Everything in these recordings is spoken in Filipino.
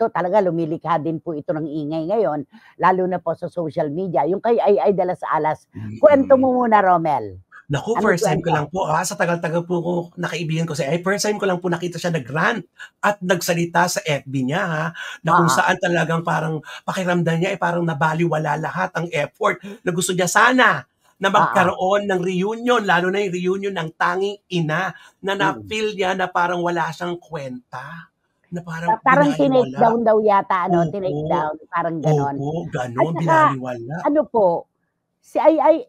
ito talaga lumilikha din po ito ng ingay ngayon, lalo na po sa social media. Yung kay Ay de las Alas, kwento mo muna, Romel. Naku, Anong first time ko kwento? lang po, sa tagal-tagal po ko nakaibigan ko si Ay, first time ko lang po nakita siya nag-rant at nagsalita sa FB niya na kung saan talagang parang pakiramdam niya parang nabaliwala lahat ang effort na gusto niya sana na magkaroon ng reunion, lalo na yung reunion ng tanging ina na na-feel niya na parang wala siyang kwenta. Na parang Parang tinake binaliwala. down daw yata, ano, tinake Opo, down, parang ganon. opo, At gano'n, saka, binaliwala. ano po, si Ay,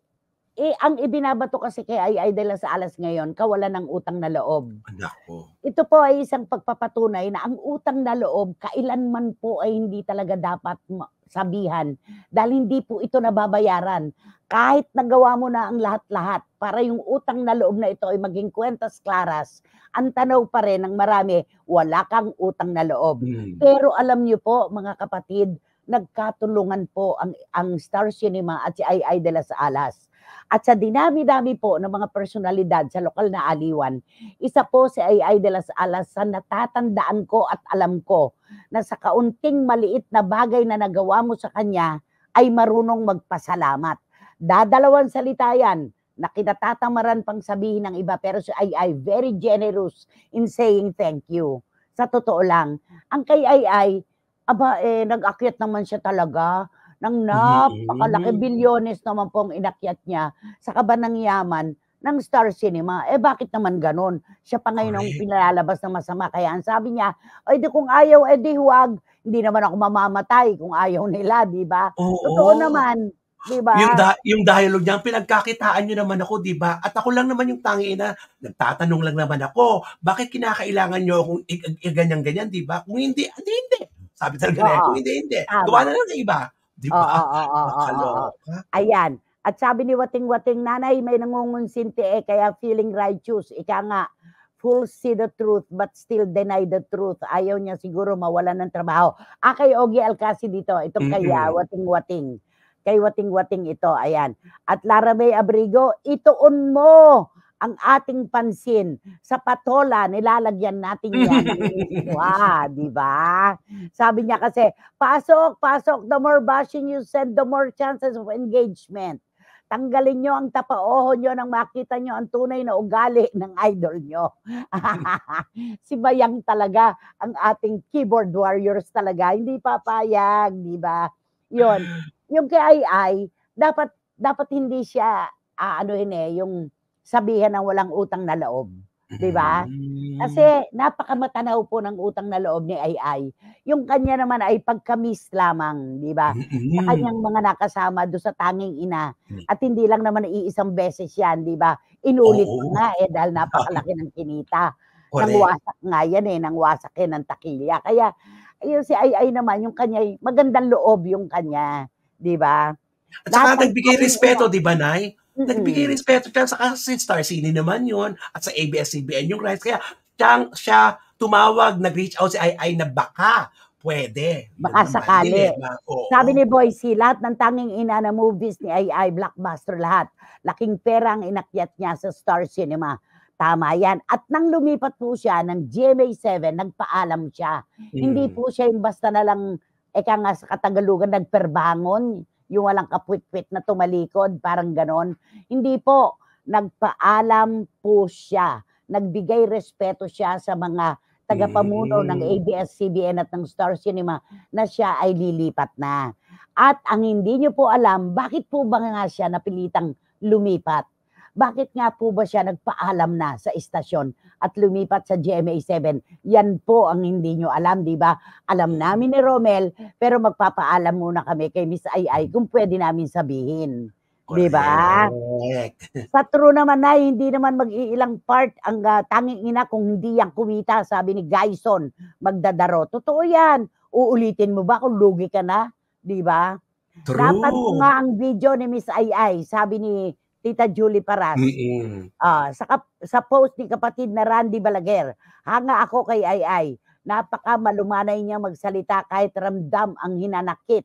ang ibinabato kasi kay Ay de las Alas ngayon, kawalan ng utang na loob. Naku. Ito po ay isang pagpapatunay na ang utang na loob, kailanman po ay hindi talaga dapat sabihan dahil hindi po ito nababayaran. Kahit nagawa mo na ang lahat-lahat para yung utang na loob na ito ay maging kwentas klaras, ang tanaw pa rin ng marami, wala kang utang na loob. Pero alam niyo po, mga kapatid, nagkatulungan po ang Star Cinema at si Ay de las Alas. At sa dinami-dami po ng mga personalidad sa lokal na aliwan, isa po si Ay de las Alas sa natatandaan ko at alam ko na sa kaunting maliit na bagay na nagawa mo sa kanya ay marunong magpasalamat. Dadalawang salita yan na kinatatamaran pang sabihin ng iba, pero si Ay very generous in saying thank you. Sa totoo lang, ang kay Ay, nag-akyat naman siya talaga ng napakalaki, bilyones naman po ang inakyat niya sa kabanang yaman ng Star Cinema. Bakit naman ganon? Siya pa ngayon ang pinalalabas ng masama. Kaya ang sabi niya, di kung ayaw, di huwag. Hindi naman ako mamamatay kung ayaw nila, di ba? Totoo naman, di ba? Yung dialogue niya, pinagkakitaan niyo naman ako, di ba? At ako lang naman yung tangina, nagtatanong lang naman ako, bakit kinakailangan niyo akong ganyan-ganyan, di ba? Kung hindi, hindi. Sabi talaga na, kung hindi. Gawa na lang ng iba. Di ba? Nakaloka. Ayan. At sabi ni Wating-Wating, nanay, may nangungunsinti kaya feeling righteous. Ika nga, fools see the truth but still deny the truth. Ayaw niya siguro mawalan ng trabaho. Kay Ogie Alcasi dito, itong kaya Wating-Wating. Kay Wating-Wating ito, ayan. At Lara May Abrigo, ituon mo ang ating pansin sa patola, nilalagyan natin yan ng iswa, di ba? Sabi niya kasi, pasok, the more bashing you send, the more chances of engagement. Tanggalin nyo ang tapaoho nyo nang makita nyo ang tunay na ugali ng idol nyo. Si Bayang talaga, ang ating keyboard warriors talaga, hindi papayag, di ba? Yun. Yung kay Ay, dapat hindi siya, yung sabihan ng walang utang na loob. Di ba? Kasi napakamatanaw po ng utang na loob ni Ay. Yung kanya naman ay pagkamis lamang, di ba? Sa kanyang mga nakasama do sa tanging ina. At hindi lang naman iisang beses yan, di ba? Inulit pa nga dahil napakalaki ng kinita. Nang wasak nga yan nang wasak yan ng takilya. Kaya, yun si Ay naman, yung kanya, magandang loob yung kanya, di ba? At saka nagbigay respeto, di ba, Nay? Nagbigay respeto siya sa Star Cine naman yun at sa ABS-CBN yung rights. Kaya siya tumawag, nag-reach out si Ay na baka pwede. Baka sakali. Sabi ni Boycie, lahat ng tanging ina na movies ni Ay, blockbuster lahat. Laking pera ang inakyat niya sa Star Cinema. Tama yan. At nang lumipat po siya ng GMA7, nagpaalam siya. Hindi po siya yung basta na lang, nga sa Katagalugan, nagperbangon. Yung walang kapwit-kwit na tumalikod, parang ganon. Hindi po, nagpaalam po siya. Nagbigay respeto siya sa mga tagapamuno ng ABS-CBN at ng Star Cinema na siya ay lilipat na. At ang hindi nyo po alam, bakit po ba nga siya napilitang lumipat? Bakit nga po ba siya nagpaalam na sa istasyon at lumipat sa GMA7? Yan po ang hindi nyo alam, di ba? Alam namin ni Romel, pero magpapaalam muna kami kay Miss Ay kung pwede namin sabihin. Di ba? Sa true naman na, hindi naman mag-iilang part ang tanging ina kung hindi yan kumita, sabi ni Gaison Magdadaro. Totoo yan. Uulitin mo ba kung lugi ka na? Di ba? Dapat ko nga ang video ni Miss Ay, sabi ni Tita Julie Paras. Sa post ni kapatid na Randy Balaguer, hanga ako kay Ay. Napaka malumanay niya magsalita kahit ramdam ang hinanakit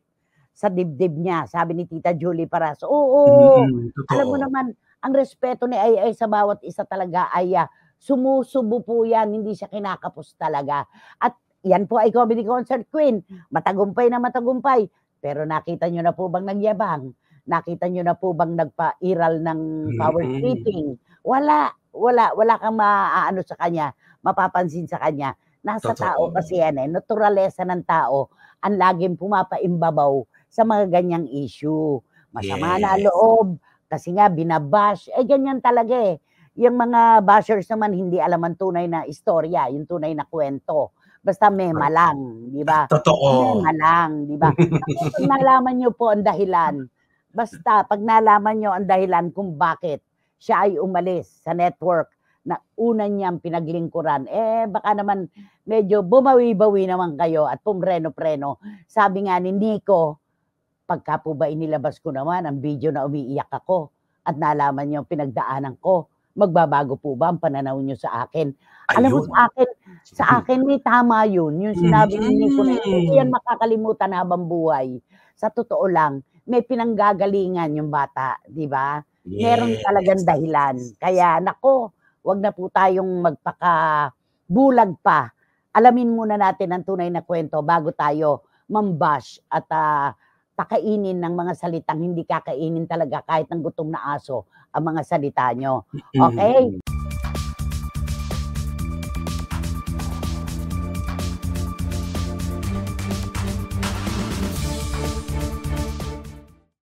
sa dibdib niya, sabi ni Tita Julie Paras. Oo, alam mo naman, ang respeto ni Ay sa bawat isa talaga ay sumusubo po yan, hindi siya kinakapos talaga. At yan po ay comedy concert queen, matagumpay na matagumpay. Pero nakita niyo na po bang nagyabang? Nakita niyo na po bang nagpa-iral ng power Mm. tripping? Wala, wala kang maaano sa kanya, mapapansin sa kanya. Nasa tao Totoo. kasi yan, eh, naturalesa ng tao ang laging pumapaimbabaw sa mga ganyang issue. Masama na Yes. loob, kasi nga binabash, eh, ganyan talaga, eh. Yung mga bashers naman hindi alam ang tunay na istorya, yung tunay na kwento. Basta mema lang, 'di ba? Totoo. Mema lang, 'di ba? Naku, 'pag nalaman niyo po ang dahilan, basta 'pag nalaman niyo ang dahilan kung bakit siya ay umalis sa network na una niyang pinaglingkuran, eh, baka naman medyo bumawi-bawi naman kayo at pumreno-preno. Sabi nga ni Nico, pagka po ba inilabas ko naman ang video na umiiyak ako at nalaman niyo ang pinagdaanan ko, magbabago po ba ang pananaw niyo sa akin? Alam mo Ayun. sa akin may tama yun, yung sinabi ni Nico na hindi ko yan Mm. makakalimutan habang buhay. Sa totoo lang, may pinanggagalingan yung bata, 'di ba? Meron talagang Yes. dahilan. Kaya naku, 'wag na po tayong magpakabulag pa. Alamin muna natin ang tunay na kwento bago tayo mambash at, pakainin ng mga salitang hindi kakainin talaga kahit ng gutom na aso ang mga salita niyo, Mm. okey?